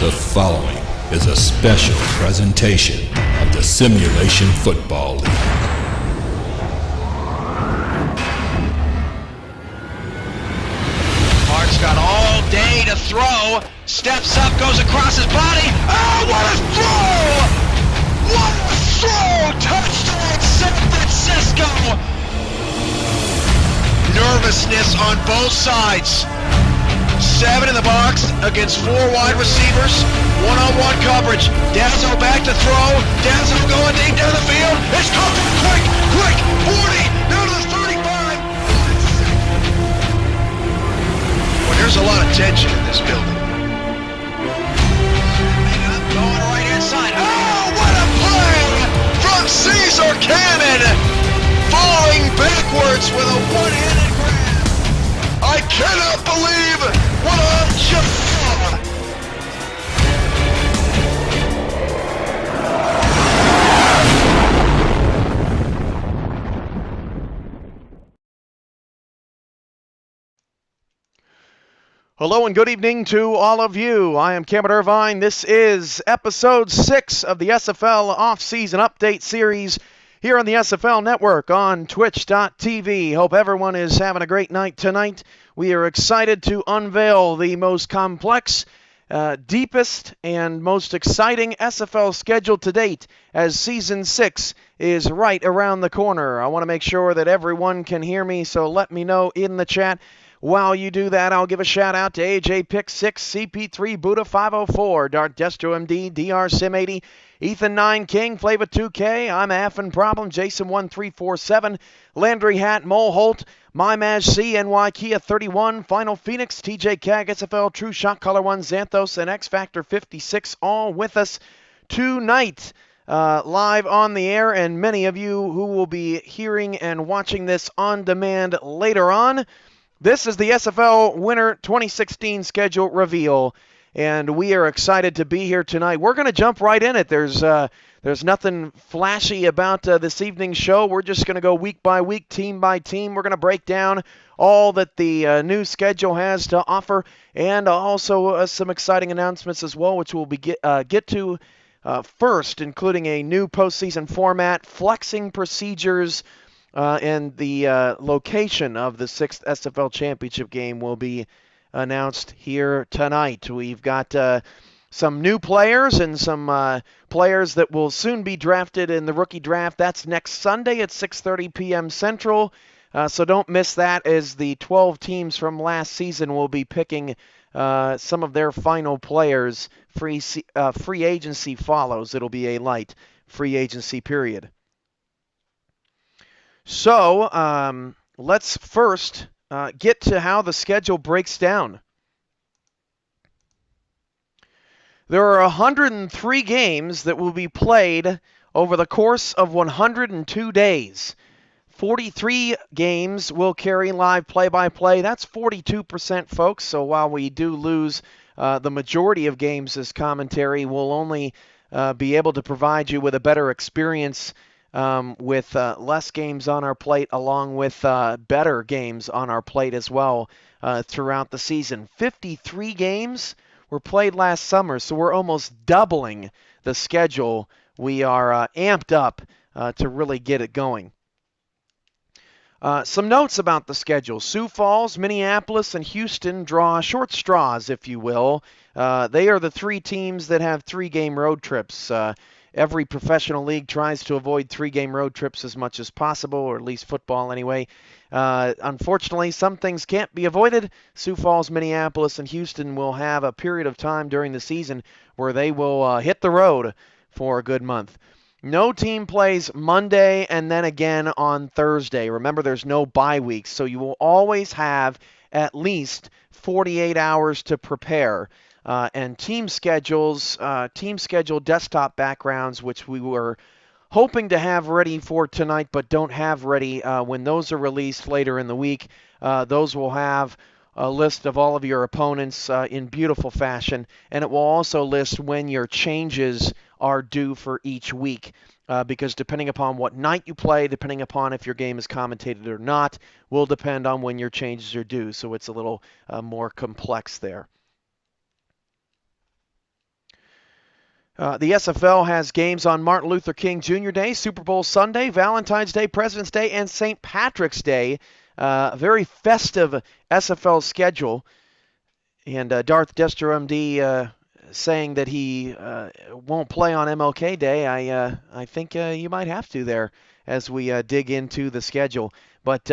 The following is a special presentation of the Simulation Football League. Hart's got all day to throw. Steps up, goes across his body. Oh, what a throw! What a throw! Touchdown, San Francisco! Nervousness on both sides. 7 in the box against 4 wide receivers. One-on-one coverage. Dazo back to throw. Dazo going deep down the field. It's caught quick, 40, down to the 35. Well, there's a lot of tension in this building. Going right inside. Oh, what a play from Caesar Cannon. Falling backwards with a one-handed grab. I cannot believe what I just saw. Hello and good evening to all of you. I am Cameron Irvine. This is episode 6 of the SFL off-season update series here on the SFL network on twitch.tv. Hope everyone is having a great night tonight. We are excited to unveil the most complex, deepest, and most exciting SFL schedule to date as Season 6 is right around the corner. I want to make sure that everyone can hear me, so let me know in the chat. While you do that, I'll give a shout out to AJ Pick 6, CP3, Buddha 504, Dart Destro MD, DR Sim 80, Ethan 9 King, Flava 2K, I'm Affin Problem, Jason 1347, Landry Hat, Mole Holt, My Maj C, NY Kia 31, Final Phoenix, TJ Cag, SFL, True Shot Color 1, Xanthos, and X Factor 56, all with us tonight. Live on the air, and many of you who will be hearing and watching this on demand later on. This is the SFL Winter 2016 schedule reveal, and we are excited to be here tonight. We're going to jump right in it. There's nothing flashy about this evening's show. We're just going to go week by week, team by team. We're going to break down all that the new schedule has to offer, and also some exciting announcements as well, which we'll get to first, including a new postseason format, flexing procedures, and the location of the 6th SFL Championship game will be announced here tonight. We've got some new players and some players that will soon be drafted in the rookie draft. That's next Sunday at 6:30 p.m. Central. So don't miss that, as the 12 teams from last season will be picking some of their final players. Free agency follows. It'll be a light free agency period. So let's first get to how the schedule breaks down. There are 103 games that will be played over the course of 102 days. 43 games will carry live play-by-play. That's 42%, folks. So while we do lose the majority of games as commentary, we'll only be able to provide you with a better experience with less games on our plate, along with better games on our plate as well throughout the season. 53 games were played last summer, so we're almost doubling the schedule. We are amped up to really get it going. Some notes about the schedule. Sioux Falls, Minneapolis, and Houston draw short straws, if you will. They are the 3 teams that have 3-game road trips. Every professional league tries to avoid 3-game road trips as much as possible, or at least football anyway. Unfortunately, some things can't be avoided. Sioux Falls, Minneapolis, and Houston will have a period of time during the season where they will hit the road for a good month. No team plays Monday and then again on Thursday. Remember, there's no bye weeks, so you will always have at least 48 hours to prepare. And team schedule desktop backgrounds, which we were hoping to have ready for tonight but don't have ready. When those are released later in the week, those will have a list of all of your opponents in beautiful fashion, and it will also list when your changes are due for each week, because depending upon what night you play, depending upon if your game is commentated or not, will depend on when your changes are due, so it's a little more complex there. The SFL has games on Martin Luther King Jr. Day, Super Bowl Sunday, Valentine's Day, President's Day, and St. Patrick's Day. A very festive SFL schedule. And Darth Dester MD saying that he won't play on MLK Day. I think you might have to there as we dig into the schedule. But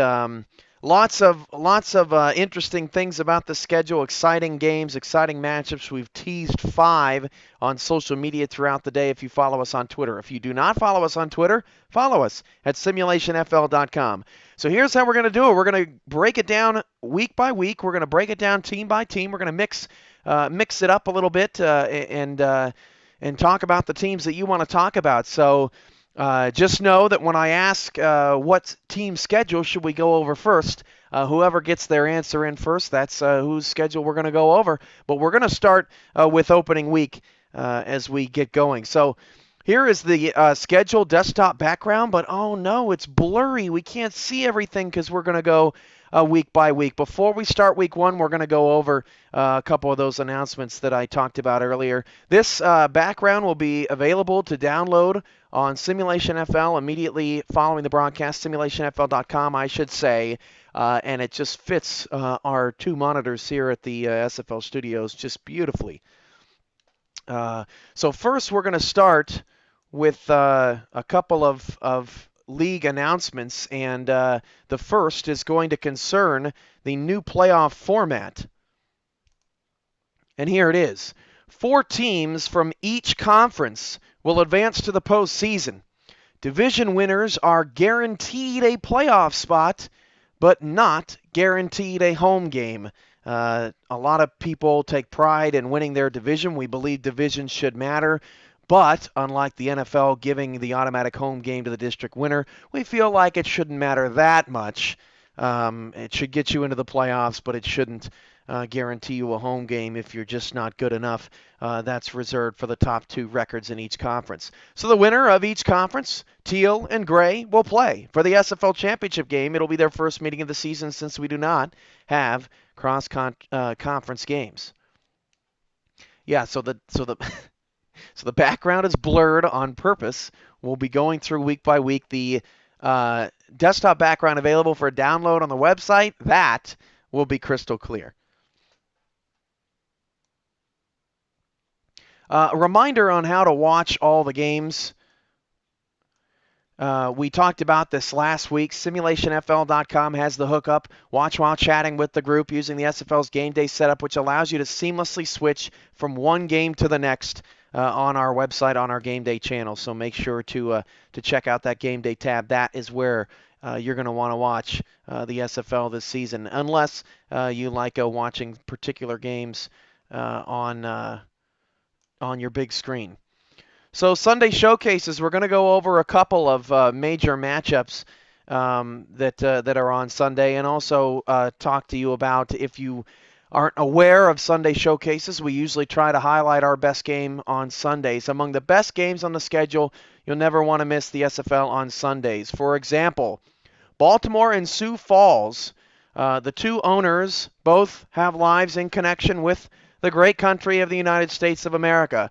lots of interesting things about the schedule. Exciting games, exciting matchups. We've teased 5 on social media throughout the day if you follow us on Twitter. If you do not follow us on Twitter, follow us at simulationfl.com. So here's how we're going to do it. We're going to break it down week by week. We're going to break it down team by team. We're going to mix it up a little bit and talk about the teams that you want to talk about. So just know that when I ask what team schedule should we go over first, whoever gets their answer in first, that's whose schedule we're going to go over. But we're going to start with opening week as we get going. So here is the schedule desktop background, but oh no, it's blurry. We can't see everything because we're going to go week by week. Before we start week 1, we're going to go over a couple of those announcements that I talked about earlier. This background will be available to download on Simulation FL immediately following the broadcast, simulationfl.com, I should say. And it just fits our 2 monitors here at the SFL studios just beautifully. So first we're going to start with a couple of league announcements, and the first is going to concern the new playoff format. And here it is. 4 teams from each conference will advance to the postseason. Division winners are guaranteed a playoff spot, but not guaranteed a home game. A lot of people take pride in winning their division. We believe divisions should matter. But unlike the NFL giving the automatic home game to the district winner, we feel like it shouldn't matter that much. It should get you into the playoffs, but it shouldn't guarantee you a home game if you're just not good enough. That's reserved for the top 2 records in each conference. So the winner of each conference, Teal and Gray, will play for the SFL championship game. It'll be their first meeting of the season since we do not have cross-conference games. Yeah, so the background is blurred on purpose. We'll be going through week by week. The desktop background available for download on the website, that will be crystal clear. A reminder on how to watch all the games. We talked about this last week. SimulationFL.com has the hookup. Watch while chatting with the group using the SFL's game day setup, which allows you to seamlessly switch from one game to the next on our website, on our game day channel. So make sure to check out that game day tab. That is where you're going to want to watch the SFL this season, unless you like watching particular games on your big screen. So Sunday showcases, we're going to go over a couple of major matchups that are on Sunday, and also talk to you about, if you aren't aware of Sunday showcases, we usually try to highlight our best game on Sundays. Among the best games on the schedule, you'll never want to miss the SFL on Sundays. For example, Baltimore and Sioux Falls, the 2 owners both have lives in connection with the great country of the United States of America.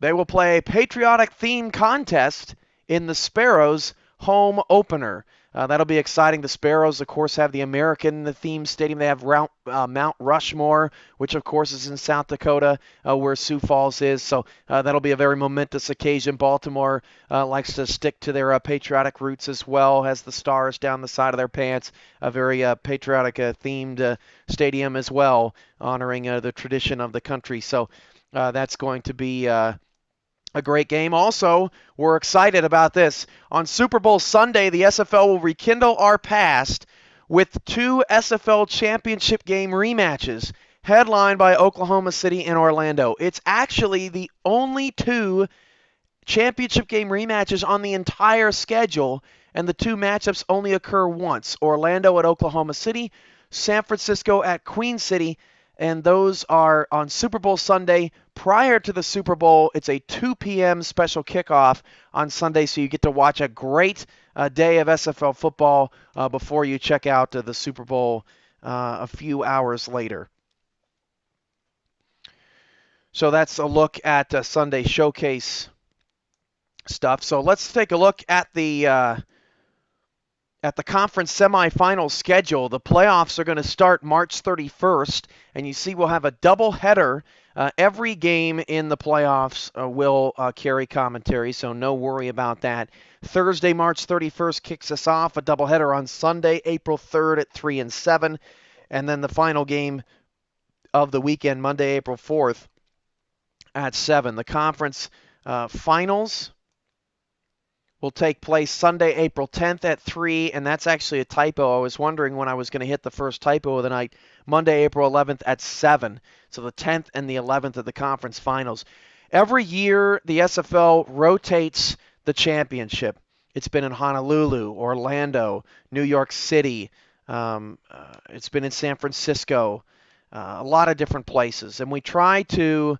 They will play a patriotic-themed contest in the Sparrows home opener. That'll be exciting. The Sparrows, of course, have the American-themed stadium. They have Mount Rushmore, which, of course, is in South Dakota, where Sioux Falls is. So that'll be a very momentous occasion. Baltimore likes to stick to their patriotic roots as well, has the stars down the side of their pants. A very patriotic-themed stadium as well, honoring the tradition of the country. So that's going to be a great game. Also, we're excited about this. On Super Bowl Sunday, the SFL will rekindle our past with 2 SFL championship game rematches, headlined by Oklahoma City and Orlando. It's actually the only 2 championship game rematches on the entire schedule, and the 2 matchups only occur once. Orlando at Oklahoma City, San Francisco at Queen City, and those are on Super Bowl Sunday. Prior to the Super Bowl, it's a 2 p.m. special kickoff on Sunday, so you get to watch a great day of SFL football before you check out the Super Bowl a few hours later. So that's a look at Sunday showcase stuff. So let's take a look at the conference semifinal schedule. The playoffs are going to start March 31st, and you see we'll have a doubleheader. Every game in the playoffs will carry commentary, so no worry about that. Thursday, March 31st kicks us off, a doubleheader on Sunday, April 3rd at 3 and 7, and then the final game of the weekend, Monday, April 4th at 7. The conference finals will take place Sunday, April 10th at 3, and that's actually a typo. I was wondering when I was going to hit the first typo of the night. Monday, April 11th at 7. So the 10th and the 11th of the conference finals. Every year, the SFL rotates the championship. It's been in Honolulu, Orlando, New York City. It's been in San Francisco, a lot of different places. And we try to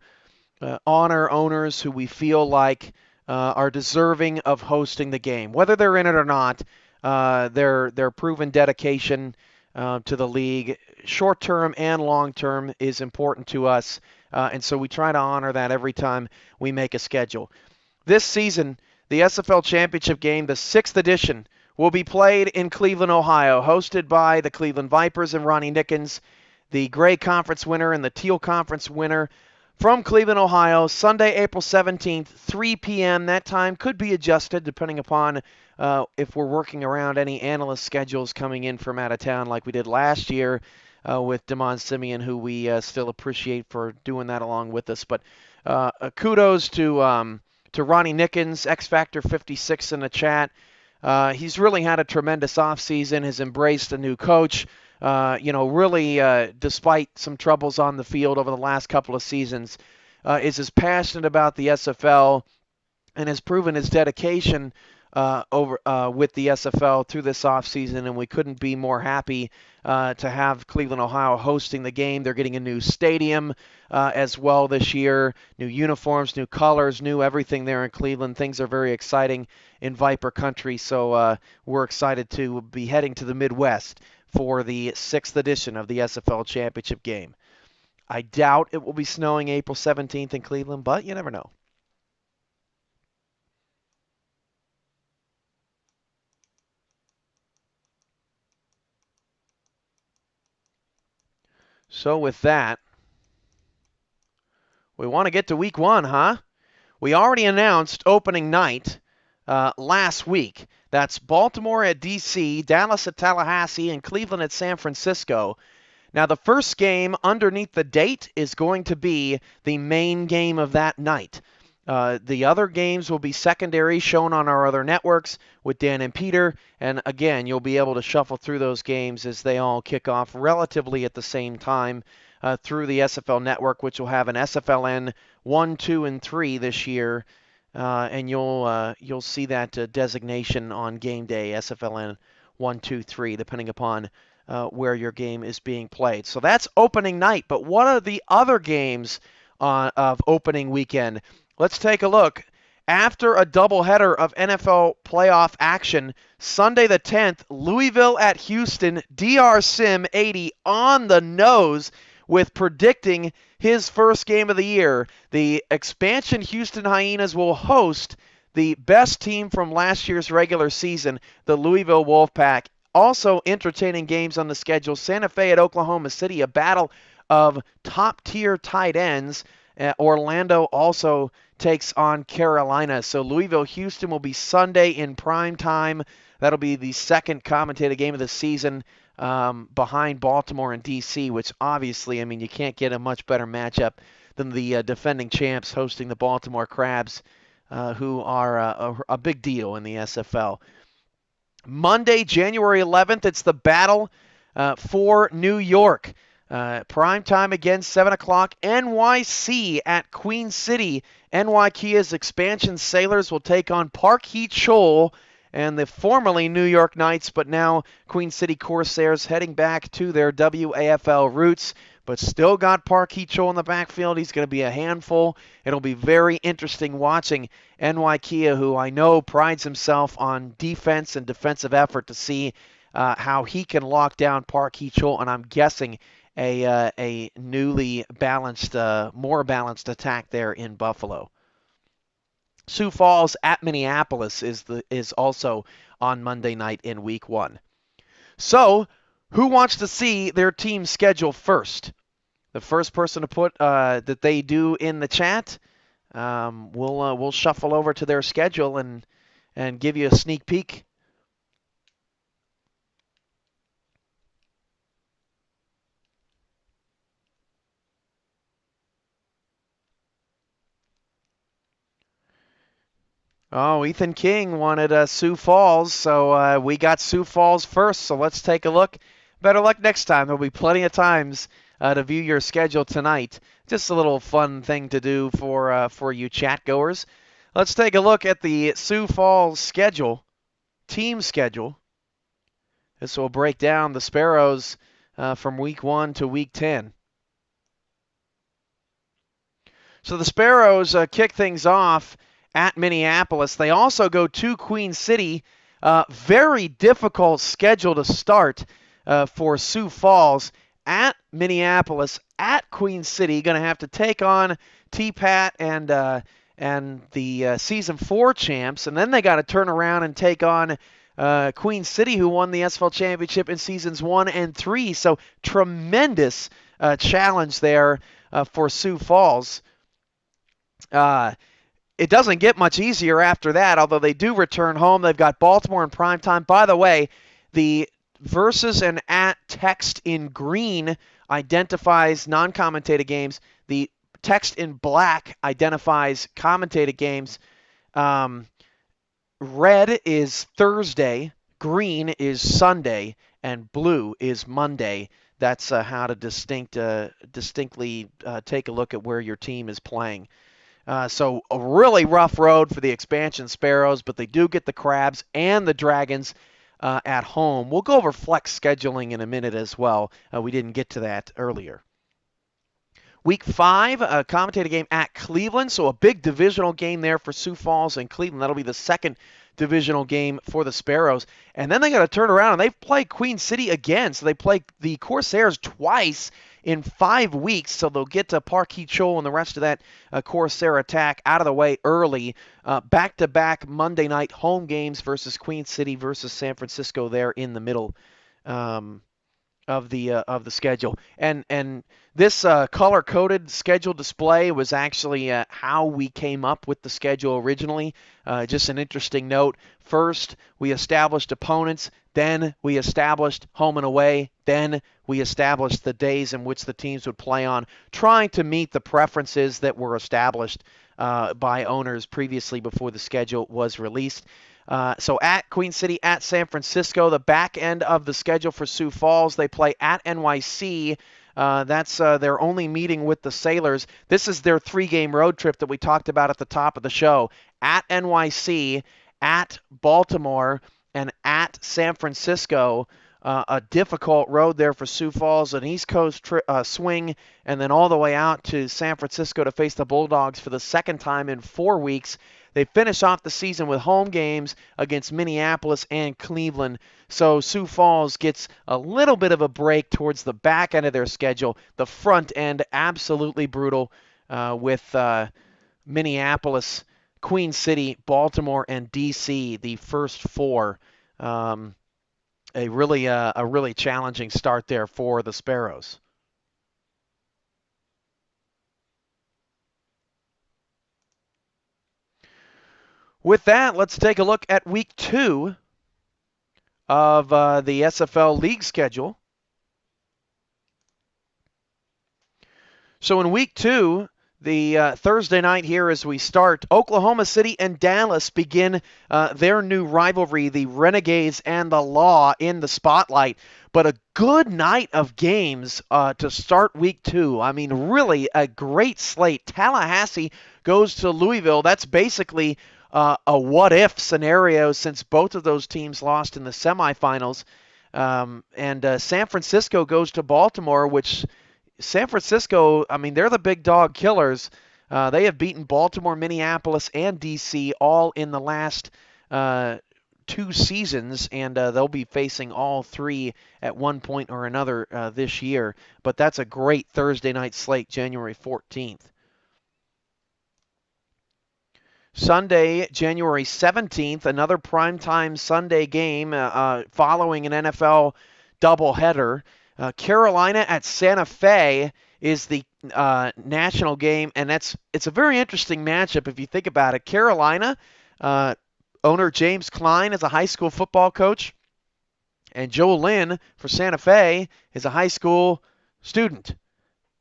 honor owners who we feel like are deserving of hosting the game, whether they're in it or not. Their proven dedication to the league, short term and long term, is important to us, and so we try to honor that every time we make a schedule. This season, the SFL Championship game, the 6th edition, will be played in Cleveland, Ohio, hosted by the Cleveland Vipers and Ronnie Nickens, the Gray Conference winner and the Teal Conference winner. From Cleveland, Ohio, Sunday, April 17th, 3 p.m. That time could be adjusted depending upon if we're working around any analyst schedules coming in from out of town like we did last year with Damon Simeon, who we still appreciate for doing that along with us. But kudos to Ronnie Nickens, X Factor 56 in the chat. He's really had a tremendous offseason, has embraced a new coach. Really, despite some troubles on the field over the last couple of seasons, is as passionate about the SFL and has proven his dedication with the SFL through this offseason, and we couldn't be more happy to have Cleveland, Ohio hosting the game. They're getting a new stadium as well this year, new uniforms, new colors, new everything there in Cleveland. Things are very exciting in Viper country, so we're excited to be heading to the Midwest for the 6th edition of the SFL Championship game. I doubt it will be snowing April 17th in Cleveland, but you never know. So with that, we want to get to week 1, huh? We already announced opening night last week. That's Baltimore at D.C., Dallas at Tallahassee, and Cleveland at San Francisco. Now, the first game underneath the date is going to be the main game of that night. The other games will be secondary, shown on our other networks with Dan and Peter. And again, you'll be able to shuffle through those games as they all kick off relatively at the same time through the SFL network, which will have an SFLN 1, 2, and 3 this year. And you'll see that designation on game day, SFLN 1, 2, 3, depending upon where your game is being played. So that's opening night. But what are the other games of opening weekend? Let's take a look. After a doubleheader of NFL playoff action, Sunday the 10th, Louisville at Houston, DR Sim 80 on the nose with predicting his first game of the year. The expansion Houston Hyenas will host the best team from last year's regular season, the Louisville Wolfpack. Also entertaining games on the schedule, Santa Fe at Oklahoma City, a battle of top-tier tight ends. Orlando also takes on Carolina. So Louisville-Houston will be Sunday in prime time. That'll be the second commentated game of the season behind Baltimore and D.C., which obviously, I mean, you can't get a much better matchup than the defending champs hosting the Baltimore Crabs, who are a big deal in the SFL. Monday, January 11th, it's the battle for New York. Prime time again, 7 o'clock. NYC at Queen City. NY Kia's expansion Sailors will take on Park Heat-Shoal and the formerly New York Knights, but now Queen City Corsairs, heading back to their WAFL roots, but still got Park Heat-Shoal in the backfield. He's going to be a handful. It'll be very interesting watching NY Kia, who I know prides himself on defense and defensive effort, to see how he can lock down Park Heat-Shoal, and I'm guessing a newly balanced, more balanced attack there in Buffalo. Sioux Falls at Minneapolis is also on Monday night in Week 1. So, who wants to see their team's schedule first? The first person to put that they do in the chat, we'll shuffle over to their schedule and give you a sneak peek. Oh, Ethan King wanted Sioux Falls, so we got Sioux Falls first. So let's take a look. Better luck next time. There'll be plenty of times to view your schedule tonight. Just a little fun thing to do for you chat goers. Let's take a look at the Sioux Falls schedule, team schedule. This will break down the Sparrows from Week 1 to Week 10. So the Sparrows kick things off at Minneapolis. They also go to Queen City. Very difficult schedule to start for Sioux Falls. At Minneapolis, at Queen City, going to have to take on T-Pat and the Season 4 champs. And then they got to turn around and take on Queen City, who won the SFL Championship in Seasons 1 and 3. So tremendous challenge there for Sioux Falls. It doesn't get much easier after that, although they do return home. They've got Baltimore in primetime. By the way, the versus and at text in green identifies non-commentated games. The text in black identifies commentated games. Red is Thursday, green is Sunday, and blue is Monday. That's how to distinctly take a look at where your team is playing. So a really rough road for the expansion Sparrows, but they do get the Crabs and the Dragons at home. We'll go over flex scheduling in a minute as well. We didn't get to that earlier. Week 5, a commentated game at Cleveland, so a big divisional game there for Sioux Falls and Cleveland. That'll be the second divisional game for the Sparrows. And then they got to turn around, and they've played Queen City again. So they play the Corsairs twice in 5 weeks, so they'll get to Park Hee-Chol and the rest of that Corsair attack out of the way early. Back-to-back Monday night home games versus Queen City versus San Francisco there in the middle of the schedule. And this color-coded schedule display was actually how we came up with the schedule originally. Just an interesting note. First, we established opponents. Then we established home and away. Then we established the days in which the teams would play on, trying to meet the preferences that were established by owners previously before the schedule was released. So at Queen City, at San Francisco, the back end of the schedule for Sioux Falls, they play at NYC. That's their only meeting with the Sailors. This is their 3-game road trip that we talked about at the top of the show. At NYC, at Baltimore, and at San Francisco. A difficult road there for Sioux Falls, an East Coast swing, and then all the way out to San Francisco to face the Bulldogs for the second time in 4 weeks. They finish off the season with home games against Minneapolis and Cleveland. So Sioux Falls gets a little bit of a break towards the back end of their schedule. The front end, absolutely brutal with Minneapolis, Queen City, Baltimore, and D.C., the first 4. A really challenging start there for the Sparrows. With that, let's take a look at Week 2 of the SFL League schedule. So in Week 2, the Thursday night here as we start, Oklahoma City and Dallas begin their new rivalry, the Renegades and the Law in the spotlight. But a good night of games to start Week 2. I mean, really a great slate. Tallahassee goes to Louisville. That's basically a what-if scenario since both of those teams lost in the semifinals. And San Francisco goes to Baltimore, which San Francisco, I mean, they're the big dog killers. They have beaten Baltimore, Minneapolis, and D.C. all in the last 2 seasons, and they'll be facing all three at one point or another this year. But that's a great Thursday night slate, January 14th. Sunday, January 17th, another primetime Sunday game following an NFL doubleheader. Carolina at Santa Fe is the national game, and it's a very interesting matchup if you think about it. Carolina, owner James Klein is a high school football coach, and Joe Lynn for Santa Fe is a high school student.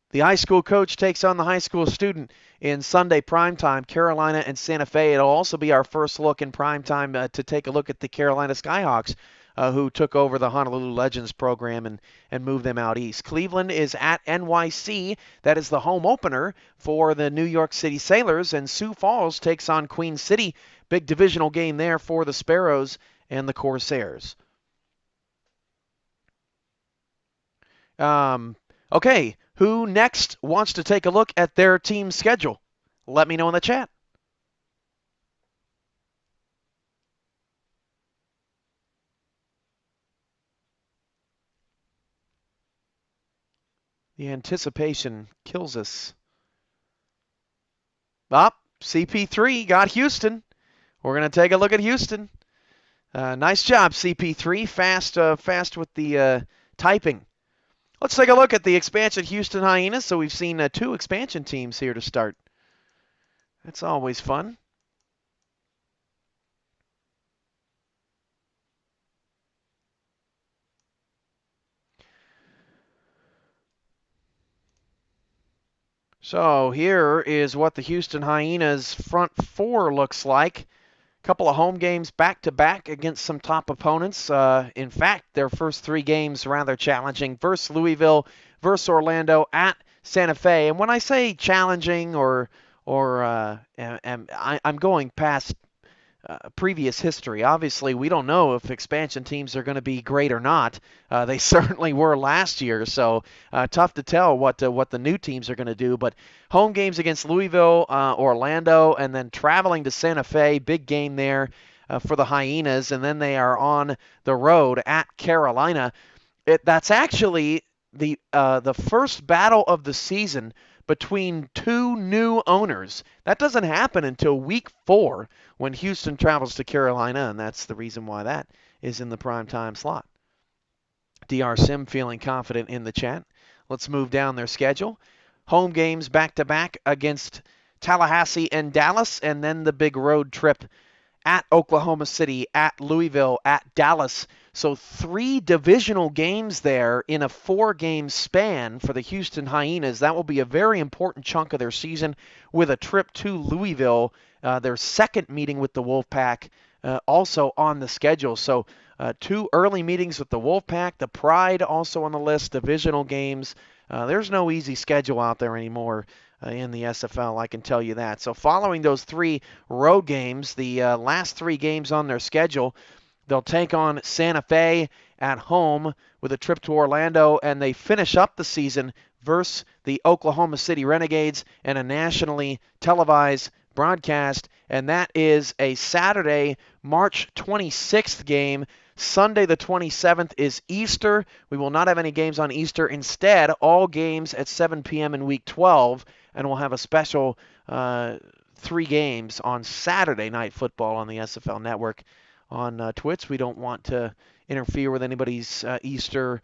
The high school coach takes on the high school student in Sunday primetime, Carolina and Santa Fe. It'll also be our first look in primetime to take a look at the Carolina Skyhawks, who took over the Honolulu Legends program and moved them out east. Cleveland is at NYC. That is the home opener for the New York City Sailors, and Sioux Falls takes on Queen City. Big divisional game there for the Sparrows and the Corsairs. Okay, who next wants to take a look at their team's schedule? Let me know in the chat. The anticipation kills us. CP3 got Houston. We're going to take a look at Houston. Nice job, CP3. Fast with the typing. Let's take a look at the expansion Houston Hyenas. So we've seen 2 expansion teams here to start. That's always fun. So here is what the Houston Hyenas front 4 looks like. Couple of home games back-to-back against some top opponents. In fact, their first 3 games rather challenging. Versus Louisville, versus Orlando, at Santa Fe. And when I say challenging I'm going past previous history. Obviously, we don't know if expansion teams are going to be great or not. They certainly were last year, so tough to tell what the new teams are going to do. But home games against Louisville, Orlando, and then traveling to Santa Fe, big game there for the Hyenas, and then they are on the road at Carolina. That's actually the first battle of the season between 2 new owners. That doesn't happen until week 4 when Houston travels to Carolina, and that's the reason why that is in the primetime slot. DR Sim feeling confident in the chat. Let's move down their schedule. Home games back-to-back against Tallahassee and Dallas, and then the big road trip at Oklahoma City, at Louisville, at Dallas. So 3 divisional games there in a 4-game span for the Houston Hyenas. That will be a very important chunk of their season, with a trip to Louisville, their second meeting with the Wolfpack, also on the schedule. So 2 early meetings with the Wolfpack, the Pride also on the list, divisional games. There's no easy schedule out there anymore in the SFL, I can tell you that. So following those 3 road games, the last 3 games on their schedule, they'll take on Santa Fe at home with a trip to Orlando, and they finish up the season versus the Oklahoma City Renegades and a nationally televised broadcast, and that is a Saturday, March 26th game. Sunday the 27th is Easter. We will not have any games on Easter. Instead, all games at 7 p.m. in Week 12, and we'll have a special 3 games on Saturday Night Football on the SFL Network on Twitch. We don't want to interfere with anybody's Easter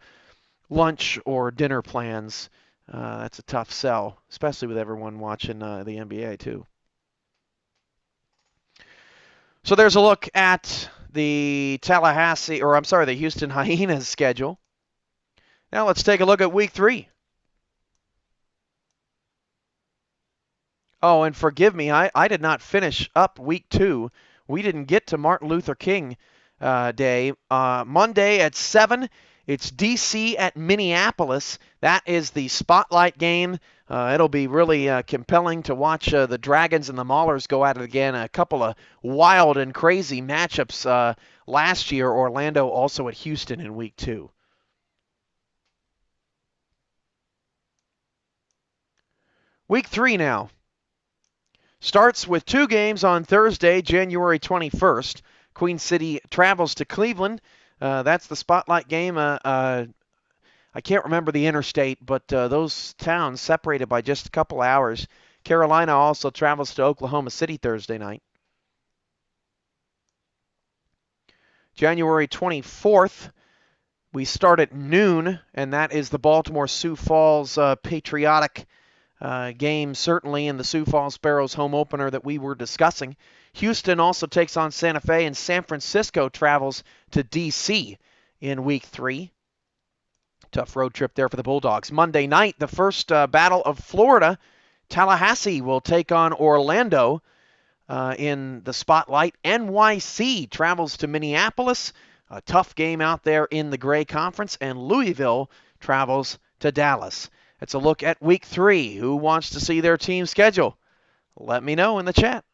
lunch or dinner plans. That's a tough sell, especially with everyone watching the NBA too. So there's a look at the Houston Hyenas schedule. Now let's take a look at Week 3. Oh, and forgive me, I did not finish up Week 2. We didn't get to Martin Luther King Day. Monday at 7, it's D.C. at Minneapolis. That is the spotlight game. It'll be really compelling to watch the Dragons and the Maulers go at it again. A couple of wild and crazy matchups last year. Orlando also at Houston in Week 2. Week 3 now. Starts with 2 games on Thursday, January 21st. Queen City travels to Cleveland. That's the spotlight game. I can't remember the interstate, but those towns separated by just a couple hours. Carolina also travels to Oklahoma City Thursday night. January 24th, we start at noon, and that is the Baltimore Sioux Falls patriotic game, certainly in the Sioux Falls Sparrows home opener that we were discussing. Houston also takes on Santa Fe, and San Francisco travels to D.C. in Week 3. Tough road trip there for the Bulldogs. Monday night, the first Battle of Florida. Tallahassee will take on Orlando in the spotlight. NYC travels to Minneapolis. A tough game out there in the Gray Conference. And Louisville travels to Dallas. It's a look at Week 3. Who wants to see their team schedule? Let me know in the chat.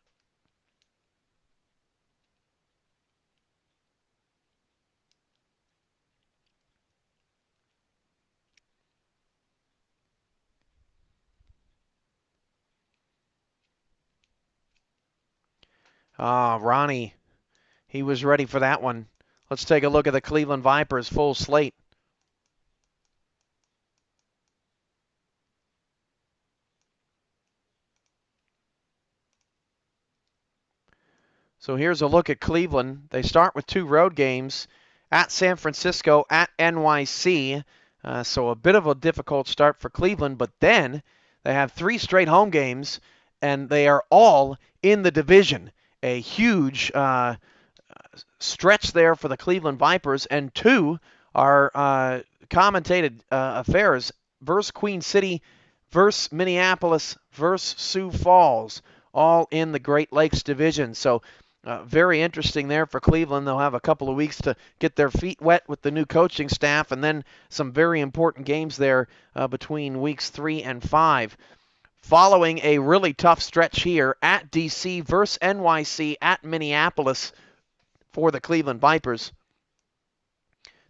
Ronnie, he was ready for that one. Let's take a look at the Cleveland Vipers full slate. So here's a look at Cleveland. They start with 2 road games at San Francisco, at NYC. So a bit of a difficult start for Cleveland, but then they have 3 straight home games, and they are all in the division. A huge stretch there for the Cleveland Vipers, and 2 are commentated affairs versus Queen City, versus Minneapolis, versus Sioux Falls, all in the Great Lakes division. So very interesting there for Cleveland. They'll have a couple of weeks to get their feet wet with the new coaching staff, and then some very important games there between weeks 3 and 5. Following a really tough stretch here at D.C. versus NYC, at Minneapolis for the Cleveland Vipers.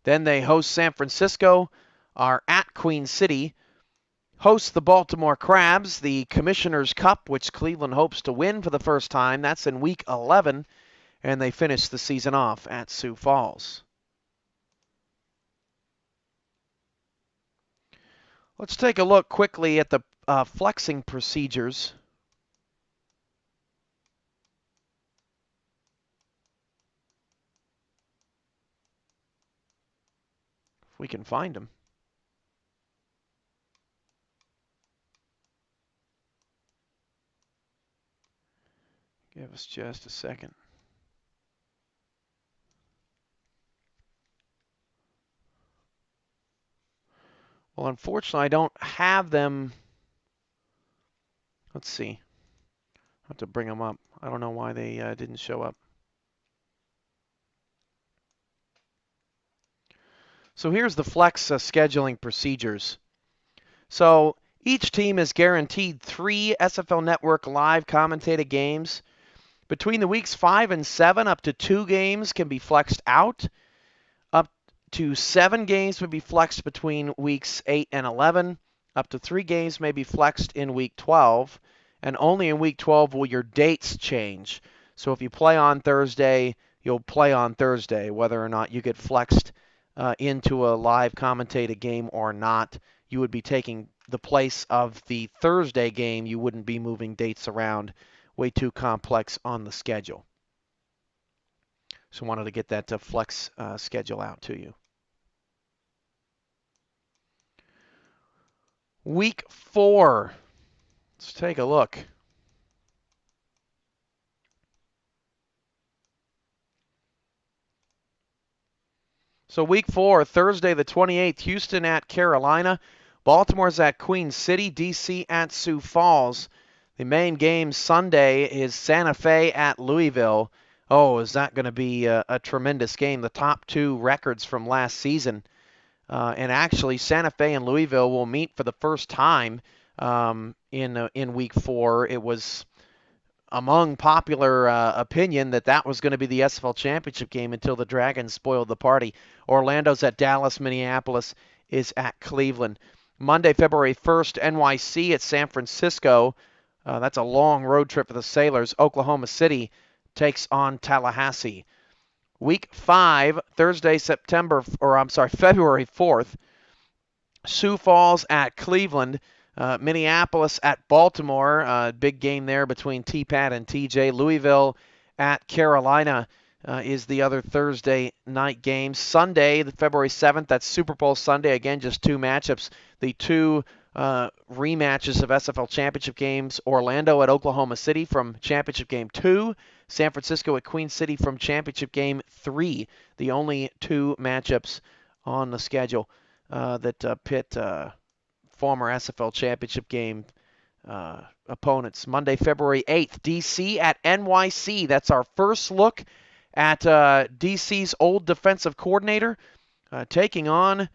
Then they host San Francisco, are at Queen City, host the Baltimore Crabs, the Commissioner's Cup, which Cleveland hopes to win for the first time. That's in Week 11, and they finish the season off at Sioux Falls. Let's take a look quickly at the flexing procedures. If we can find them. Give us just a second. Well, unfortunately, I don't have them. Let's see. I have to bring them up. I don't know why they didn't show up. So here's the flex scheduling procedures. So each team is guaranteed 3 SFL Network live commentated games. Between the weeks 5 and 7, up to 2 games can be flexed out. Up to 7 games may be flexed between weeks 8 and 11. Up to 3 games may be flexed in week 12. And only in week 12 will your dates change. So if you play on Thursday, you'll play on Thursday, whether or not you get flexed into a live commentated game or not. You would be taking the place of the Thursday game. You wouldn't be moving dates around. Way too complex on the schedule. So wanted to get that flex schedule out to you. Week 4. Let's take a look. So week 4, Thursday the 28th, Houston at Carolina. Baltimore's at Queen City, D.C. at Sioux Falls. The main game Sunday is Santa Fe at Louisville. Oh, is that going to be a tremendous game? The top 2 records from last season. And actually, Santa Fe and Louisville will meet for the first time in Week 4. It was among popular opinion that was going to be the SFL Championship game until the Dragons spoiled the party. Orlando's at Dallas. Minneapolis is at Cleveland. Monday, February 1st, NYC at San Francisco. That's a long road trip for the Sailors. Oklahoma City takes on Tallahassee. Week 5, Thursday, February 4th. Sioux Falls at Cleveland. Minneapolis at Baltimore. Big game there between T-Pat and TJ. Louisville at Carolina is the other Thursday night game. Sunday, February 7th, that's Super Bowl Sunday. Again, just two matchups. The two rematches of SFL championship games. Orlando at Oklahoma City from championship game 2. San Francisco at Queen City from championship game 3. The only two matchups on the schedule that pit former SFL championship game opponents. Monday, February 8th, DC at NYC. That's our first look at DC's old defensive coordinator taking on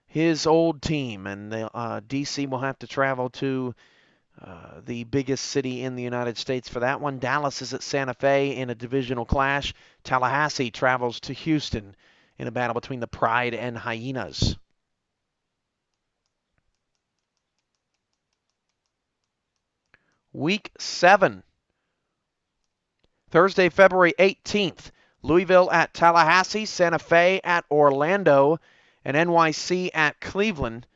his old team. And DC will have to travel to the biggest city in the United States for that one. Dallas is at Santa Fe in a divisional clash. Tallahassee travels to Houston in a battle between the Pride and Hyenas. Week 7, Thursday, February 18th, Louisville at Tallahassee, Santa Fe at Orlando, and NYC at Cleveland.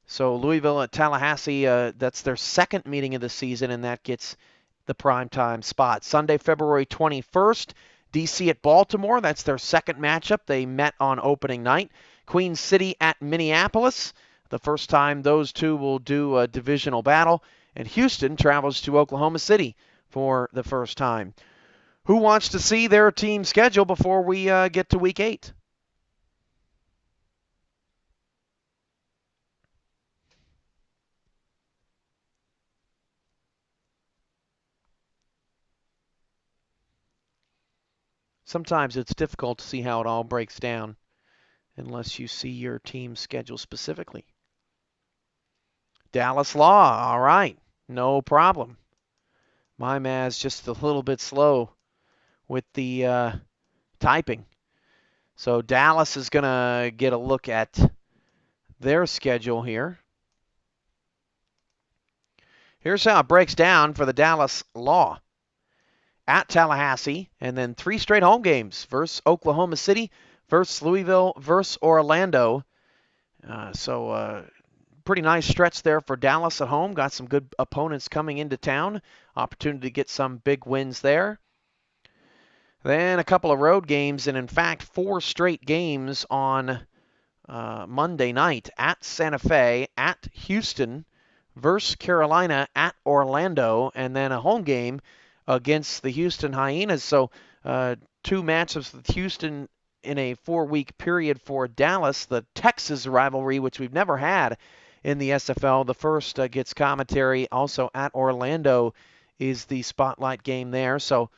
So Louisville at Tallahassee, that's their second meeting of the season, and that gets the primetime spot. Sunday, February 21st, DC at Baltimore. That's their second matchup. They met on opening night. Queen City at Minneapolis. The first time those two will do a divisional battle. And Houston travels to Oklahoma City for the first time. Who wants to see their team schedule before we get to Week 8? Sometimes it's difficult to see how it all breaks down unless you see your team's schedule specifically. Dallas Law, all right, no problem. My Maz just a little bit slow with the typing. So Dallas is going to get a look at their schedule here. Here's how it breaks down for the Dallas Law. At Tallahassee, and then 3 straight home games versus Oklahoma City, versus Louisville, versus Orlando. Pretty nice stretch there for Dallas at home. Got some good opponents coming into town. Opportunity to get some big wins there. Then a couple of road games, and in fact, 4 straight games on Monday night at Santa Fe, at Houston, versus Carolina, at Orlando, and then a home game against the Houston Hyenas. So 2 matchups with Houston in a 4-week period for Dallas. The Texas rivalry, which we've never had in the SFL. The first gets commentary. Also at Orlando is the spotlight game there. So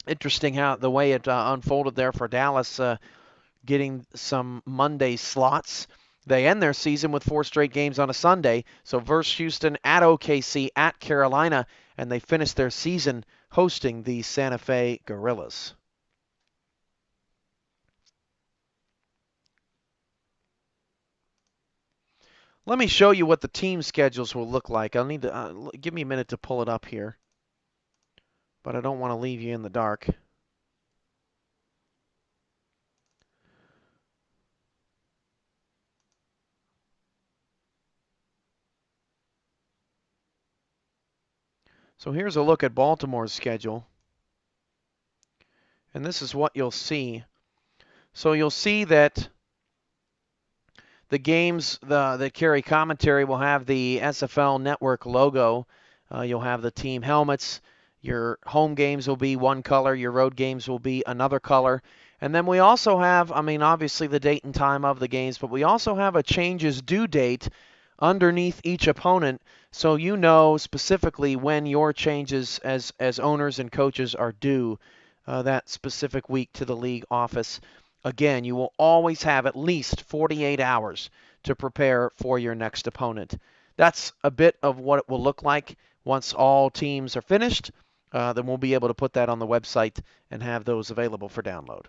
interesting how the way it unfolded there for Dallas, getting some Monday slots. They end their season with 4 straight games on a Sunday. So versus Houston, at OKC, at Carolina, and they finish their season hosting the Santa Fe Gorillas. Let me show you what the team schedules will look like. I'll need to give me a minute to pull it up here, but I don't want to leave you in the dark. So here's a look at Baltimore's schedule. And this is what you'll see. So you'll see that the games that carry commentary will have the SFL Network logo. You'll have the team helmets. Your home games will be one color. Your road games will be another color. And then we also have, obviously the date and time of the games, but we also have a changes due date underneath each opponent, so you know specifically when your changes as owners and coaches are due that specific week to the league office. Again, you will always have at least 48 hours to prepare for your next opponent. That's a bit of what it will look like once all teams are finished. Then we'll be able to put that on the website and have those available for download.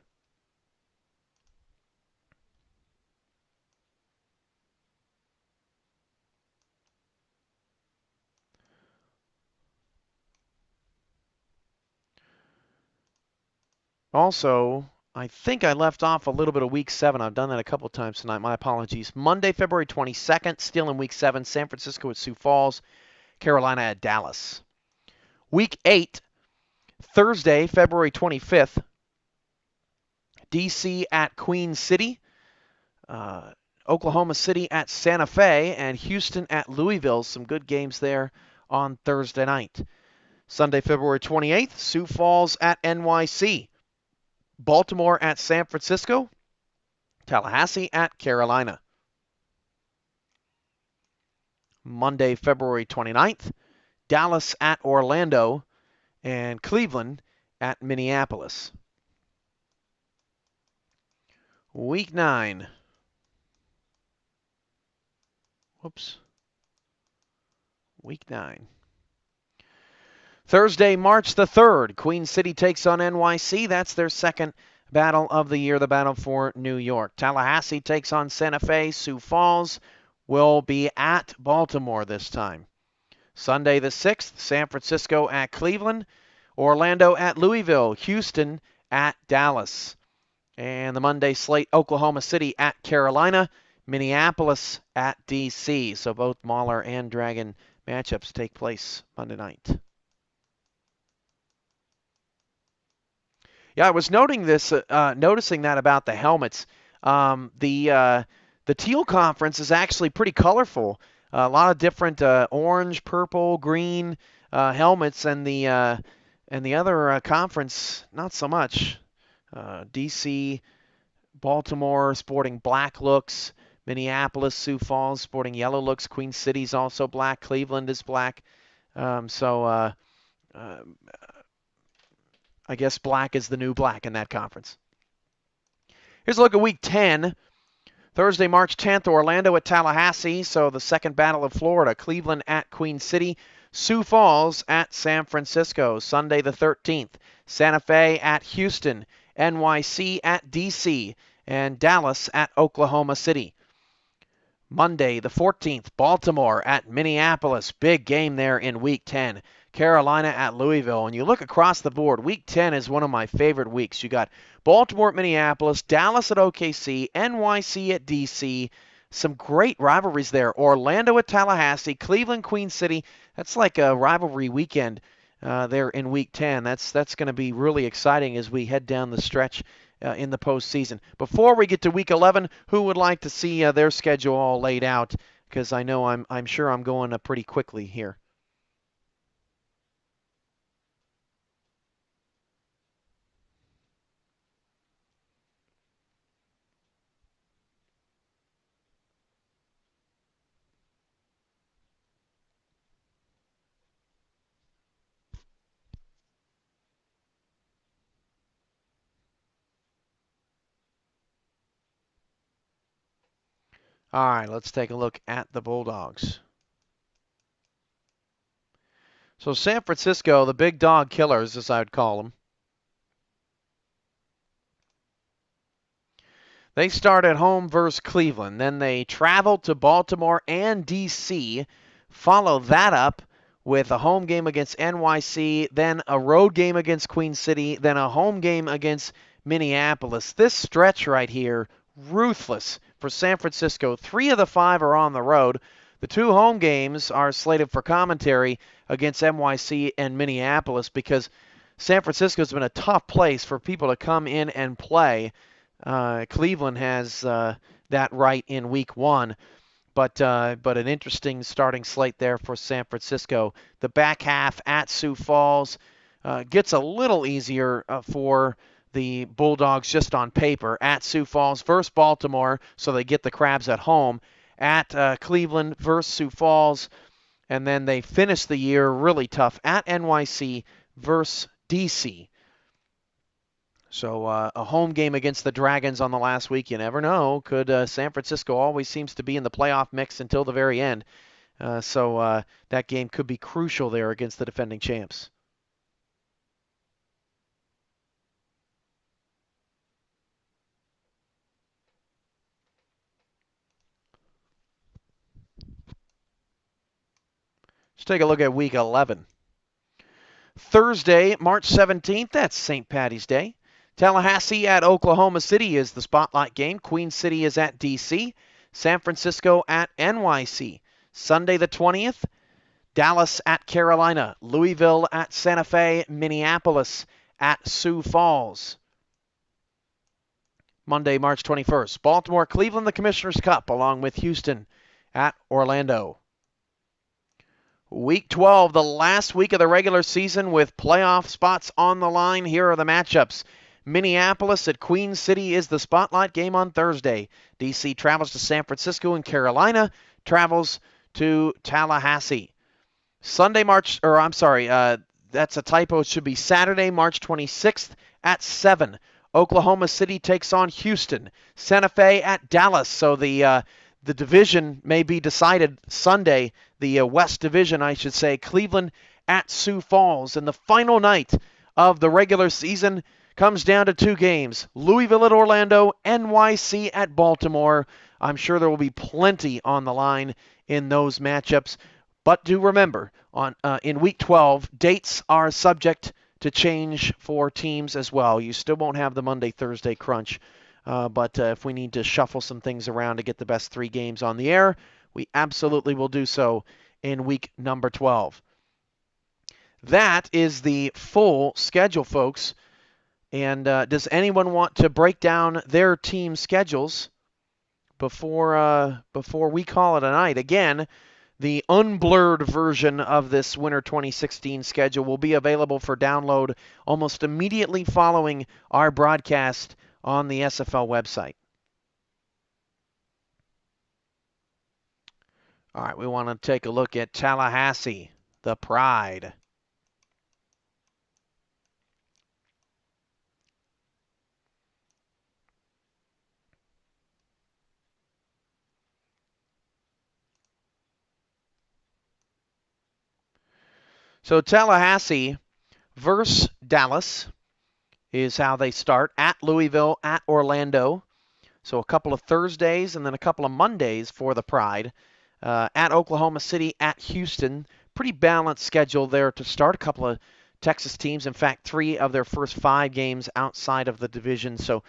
Also, I think I left off a little bit of Week 7. I've done that a couple times tonight. My apologies. Monday, February 22nd, still in Week 7, San Francisco at Sioux Falls, Carolina at Dallas. Week 8, Thursday, February 25th, D.C. at Queen City, Oklahoma City at Santa Fe, and Houston at Louisville. Some good games there on Thursday night. Sunday, February 28th, Sioux Falls at NYC. Baltimore at San Francisco, Tallahassee at Carolina. Monday, February 29th, Dallas at Orlando, and Cleveland at Minneapolis. Week 9. Week 9. Thursday, March the 3rd, Queen City takes on NYC. That's their second battle of the year, the battle for New York. Tallahassee takes on Santa Fe. Sioux Falls will be at Baltimore this time. Sunday the 6th, San Francisco at Cleveland. Orlando at Louisville. Houston at Dallas. And the Monday slate, Oklahoma City at Carolina. Minneapolis at D.C. So both Mauler and Dragon matchups take place Monday night. Yeah, I was noticing that about the helmets. The teal conference is actually pretty colorful. A lot of different orange, purple, green helmets, and the other conference not so much. DC, Baltimore sporting black looks. Minneapolis, Sioux Falls sporting yellow looks. Queen City's also black. Cleveland is black. I guess black is the new black in that conference. Here's a look at Week 10. Thursday, March 10th, Orlando at Tallahassee. So the second battle of Florida. Cleveland at Queen City. Sioux Falls at San Francisco. Sunday the 13th. Santa Fe at Houston. NYC at D.C. And Dallas at Oklahoma City. Monday the 14th, Baltimore at Minneapolis. Big game there in Week 10. Carolina at Louisville. And you look across the board, Week 10 is one of my favorite weeks. You got Baltimore at Minneapolis, Dallas at OKC, NYC at DC. Some great rivalries there. Orlando at Tallahassee, Cleveland, Queen City. That's like a rivalry weekend there in Week 10. That's going to be really exciting as we head down the stretch in the postseason. Before we get to Week 11, who would like to see their schedule all laid out? Because I know I'm sure I'm going pretty quickly here. All right, let's take a look at the Bulldogs. So San Francisco, the big dog killers, as I would call them. They start at home versus Cleveland. Then they travel to Baltimore and D.C., follow that up with a home game against NYC, then a road game against Queen City, then a home game against Minneapolis. This stretch right here, ruthless for San Francisco. 3 of the 5 are on the road. The 2 home games are slated for commentary against NYC and Minneapolis because San Francisco's been a tough place for people to come in and play. Cleveland has that right in Week 1. But an interesting starting slate there for San Francisco. The back half at Sioux Falls gets a little easier for the Bulldogs just on paper. At Sioux Falls versus Baltimore, so they get the Crabs at home. At Cleveland versus Sioux Falls, and then they finish the year really tough at NYC versus DC. So a home game against the Dragons on the last week, you never know. Could San Francisco always seems to be in the playoff mix until the very end. So that game could be crucial there against the defending champs. Let's take a look at Week 11. Thursday, March 17th, that's St. Patty's Day. Tallahassee at Oklahoma City is the spotlight game. Queen City is at D.C. San Francisco at NYC. Sunday the 20th, Dallas at Carolina. Louisville at Santa Fe. Minneapolis at Sioux Falls. Monday, March 21st, Baltimore, Cleveland, the Commissioner's Cup, along with Houston at Orlando. Week 12, the last week of the regular season with playoff spots on the line. Here are the matchups. Minneapolis at Queen City is the spotlight game on Thursday. D.C. travels to San Francisco, and Carolina travels to Tallahassee. That's a typo. It should be Saturday, March 26th at 7. Oklahoma City takes on Houston. Santa Fe at Dallas. So the division may be decided Sunday. The West Division, I should say. Cleveland at Sioux Falls. And the final night of the regular season comes down to 2 games. Louisville at Orlando, NYC at Baltimore. I'm sure there will be plenty on the line in those matchups. But do remember, in Week 12, dates are subject to change for teams as well. You still won't have the Monday-Thursday crunch. But if we need to shuffle some things around to get the best 3 games on the air, we absolutely will do so in week number 12. That is the full schedule, folks. And does anyone want to break down their team schedules before we call it a night? Again, the unblurred version of this Winter 2016 schedule will be available for download almost immediately following our broadcast on the SFL website. All right, we want to take a look at Tallahassee, the Pride. So Tallahassee versus Dallas is how they start. At Louisville, at Orlando. So a couple of Thursdays and then a couple of Mondays for the Pride. At Oklahoma City, at Houston. Pretty balanced schedule there to start. A couple of Texas teams. In fact, 3 of their first 5 games outside of the division. So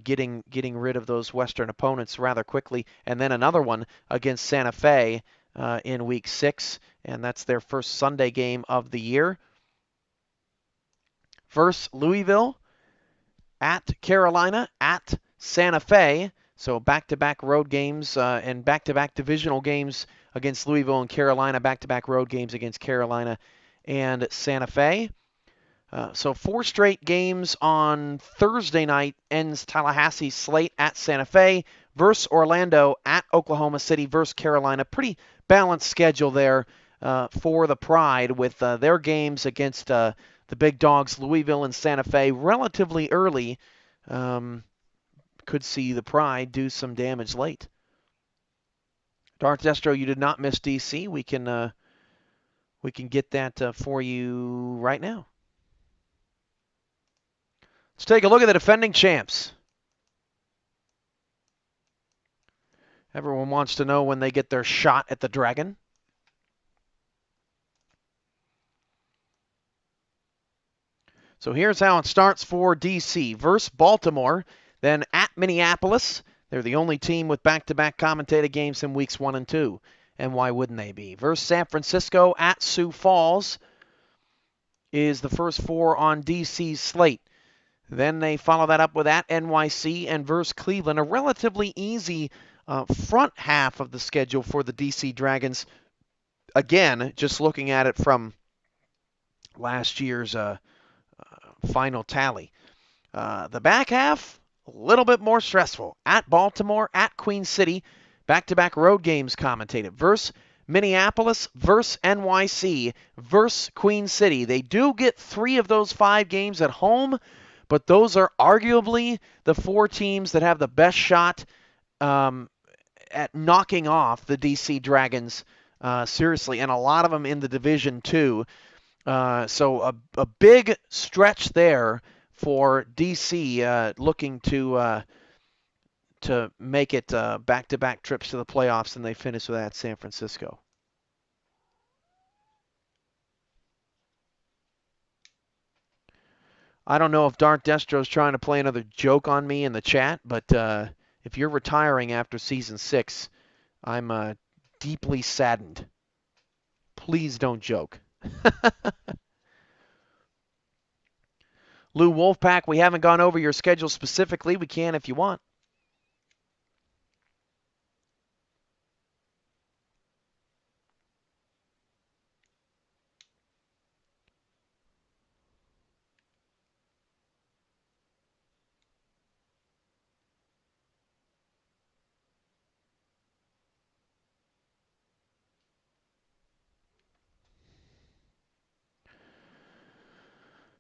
getting rid of those Western opponents rather quickly. And then another one against Santa Fe in Week 6. And that's their first Sunday game of the year. Versus Louisville, at Carolina, at Santa Fe. So back-to-back road games and back-to-back divisional games against Louisville and Carolina, back-to-back road games against Carolina and Santa Fe. So 4 straight games on Thursday night ends Tallahassee's slate at Santa Fe versus Orlando, at Oklahoma City versus Carolina. Pretty balanced schedule there for the Pride with their games against the big dogs Louisville and Santa Fe relatively early. Could see the Pride do some damage late. Darth Destro, you did not miss DC. We can get that for you right now. Let's take a look at the defending champs. Everyone wants to know when they get their shot at the Dragon. So here's how it starts for DC versus Baltimore, then at Minneapolis. They're the only team with back-to-back commentated games in weeks 1 and 2. And why wouldn't they be? Versus San Francisco, at Sioux Falls is the first 4 on DC's slate. Then they follow that up with at NYC and versus Cleveland, a relatively easy front half of the schedule for the DC Dragons. Again, just looking at it from last year's final tally. The back half, a little bit more stressful. At Baltimore, at Queen City, back-to-back road games commentated. Versus Minneapolis, versus NYC, versus Queen City. They do get 3 of those 5 games at home, but those are arguably the 4 teams that have the best shot at knocking off the DC Dragons seriously, and a lot of them in the division too. So a big stretch there for DC looking to make it back-to-back trips to the playoffs, and they finish with that San Francisco. I don't know if Dark Destro's trying to play another joke on me in the chat, but if you're retiring after season 6, I'm deeply saddened. Please don't joke. Lou Wolfpack, we haven't gone over your schedule specifically. We can if you want.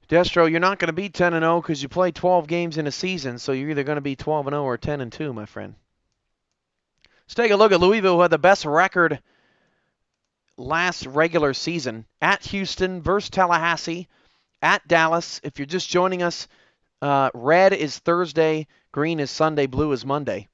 Destro, you're not going to be 10-0 because you play 12 games in a season, so you're either going to be 12-0 or 10-2, my friend. Let's take a look at Louisville, who had the best record last regular season. At Houston versus Tallahassee, at Dallas. If you're just joining us, red is Thursday, green is Sunday, blue is Monday.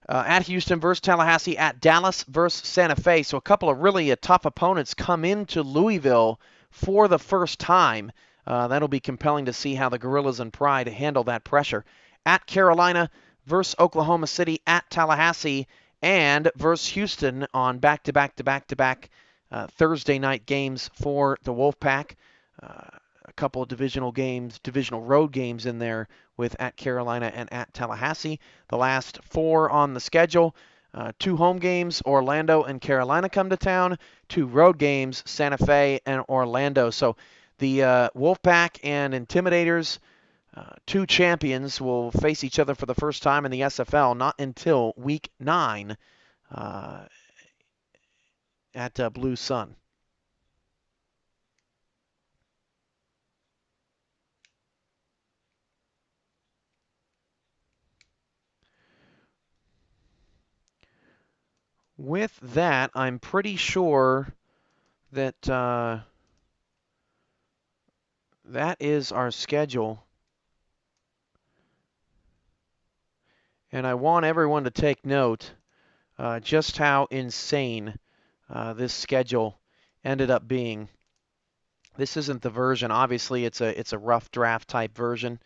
At Houston versus Tallahassee, at Dallas versus Santa Fe. So a couple of really tough opponents come into Louisville for the first time. That'll be compelling to see how the Gorillas and Pride handle that pressure. At Carolina versus Oklahoma City, at Tallahassee, and versus Houston on back-to-back Thursday night games for the Wolfpack. A couple of divisional road games in there with at Carolina and at Tallahassee. The last 4 on the schedule. 2 home games, Orlando and Carolina come to town. 2 road games, Santa Fe and Orlando. So the Wolfpack and Intimidators, 2 champions, will face each other for the first time in the SFL, not until week 9 at Blue Sun. With that, I'm pretty sure that that is our schedule. And I want everyone to take note just how insane this schedule ended up being. This isn't the version. Obviously, it's a rough draft type version,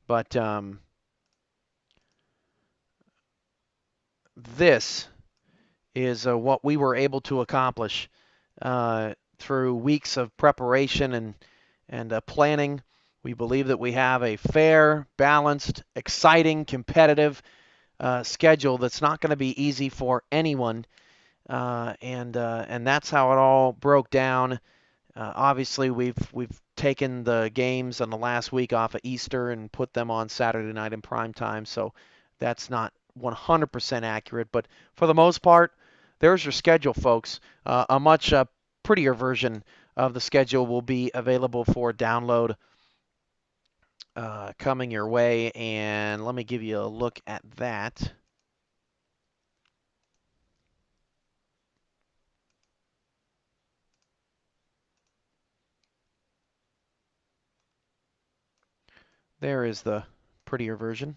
but this is what we were able to accomplish through weeks of preparation and planning. We believe that we have a fair, balanced, exciting, competitive schedule that's not going to be easy for anyone, and that's how it all broke down. Obviously, we've taken the games on the last week off of Easter and put them on Saturday night in prime time, so that's not 100% accurate, but for the most part, there's your schedule, folks. A much prettier version of the schedule will be available for download coming your way, and let me give you a look at that. There is the prettier version.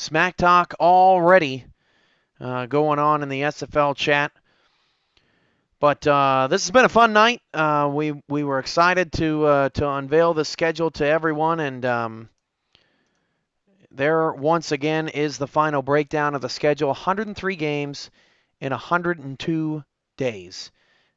Smack Talk already going on in the SFL chat. But this has been a fun night. We were excited to unveil the schedule to everyone, and there once again is the final breakdown of the schedule. 103 games in 102 days.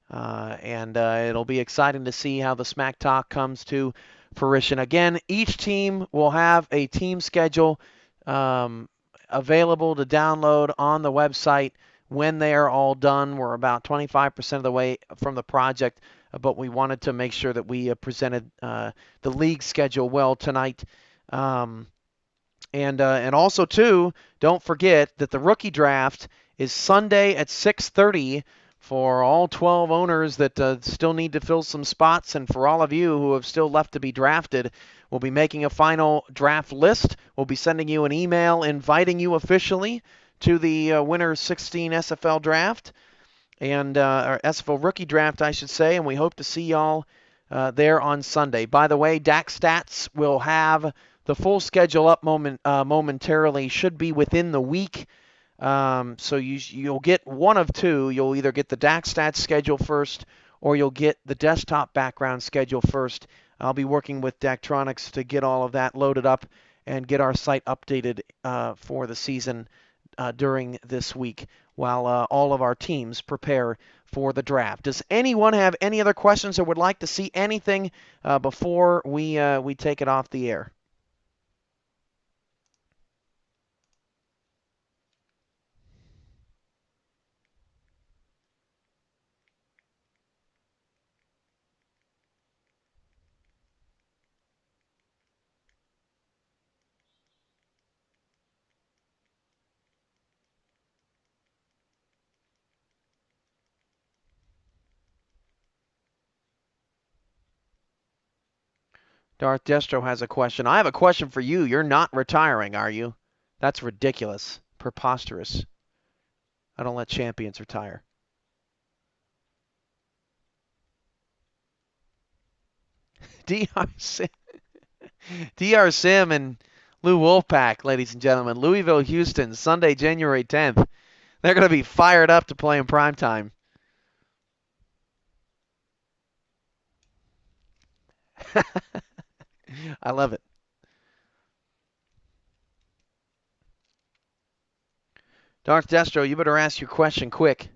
And it'll be exciting to see how the Smack Talk comes to fruition. Again, each team will have a team schedule available to download on the website when they are all done. We're about 25% of the way from the project, but we wanted to make sure that we presented the league schedule well tonight. And also, too, don't forget that the rookie draft is Sunday at 6:30 for all 12 owners that still need to fill some spots, and for all of you who have still left to be drafted. We'll be making a final draft list. We'll be sending you an email inviting you officially to the Winter 16 SFL draft, and or SFL rookie draft, I should say, and we hope to see y'all there on Sunday. By the way, Dak Stats will have the full schedule up momentarily. Should be within the week. So you'll get one of two. You'll either get the Dak Stats schedule first, or you'll get the desktop background schedule first. I'll be working with Daktronics to get all of that loaded up and get our site updated for the season during this week while all of our teams prepare for the draft. Does anyone have any other questions or would like to see anything before we take it off the air? Darth Destro has a question. I have a question for you. You're not retiring, are you? That's ridiculous. Preposterous. I don't let champions retire. DR Sim and Lou Wolfpack, ladies and gentlemen. Louisville, Houston, Sunday, January 10th. They're going to be fired up to play in prime time. I love it. Darth Destro, you better ask your question quick.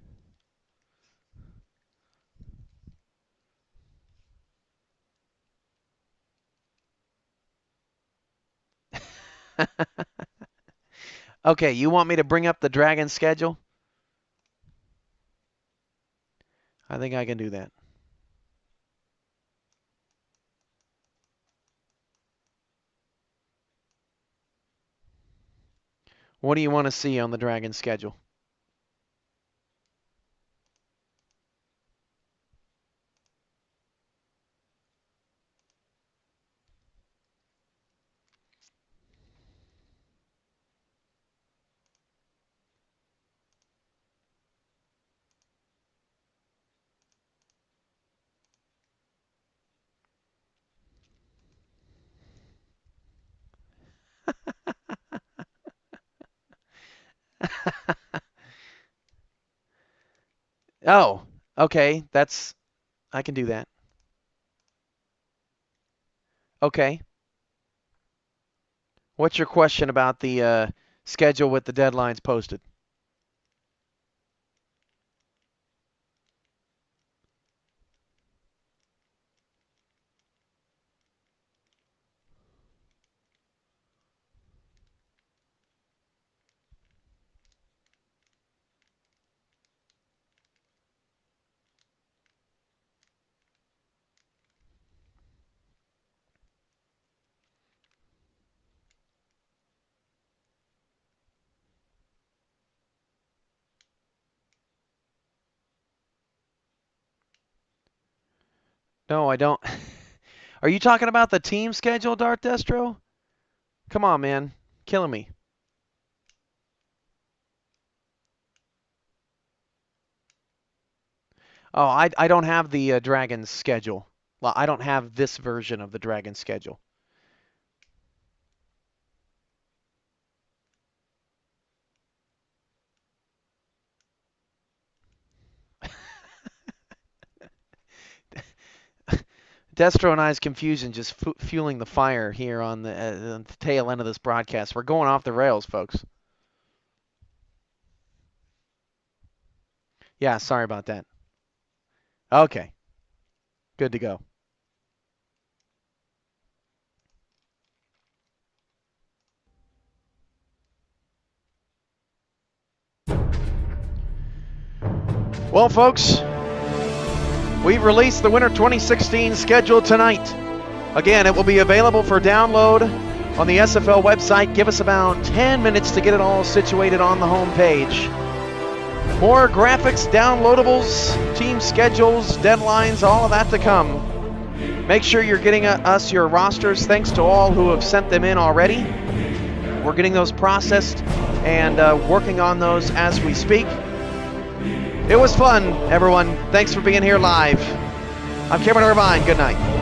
Okay, you want me to bring up the Dragon schedule? I think I can do that. What do you want to see on the Dragon schedule? Oh, okay. I can do that. Okay. What's your question about the schedule with the deadlines posted? No, I don't. Are you talking about the team schedule, Darth Destro? Come on, man. Killing me. Oh, I don't have the Dragons schedule. Well, I don't have this version of the Dragons schedule. Destro and I's confusion just fueling the fire here on the tail end of this broadcast. We're going off the rails, folks. Yeah, sorry about that. Okay. Good to go. Well, folks, we've released the Winter 2016 schedule tonight. Again, it will be available for download on the SFL website. Give us about 10 minutes to get it all situated on the home page. More graphics, downloadables, team schedules, deadlines, all of that to come. Make sure you're getting us your rosters. Thanks to all who have sent them in already. We're getting those processed and working on those as we speak. It was fun, everyone. Thanks for being here live. I'm Cameron Irvine. Good night.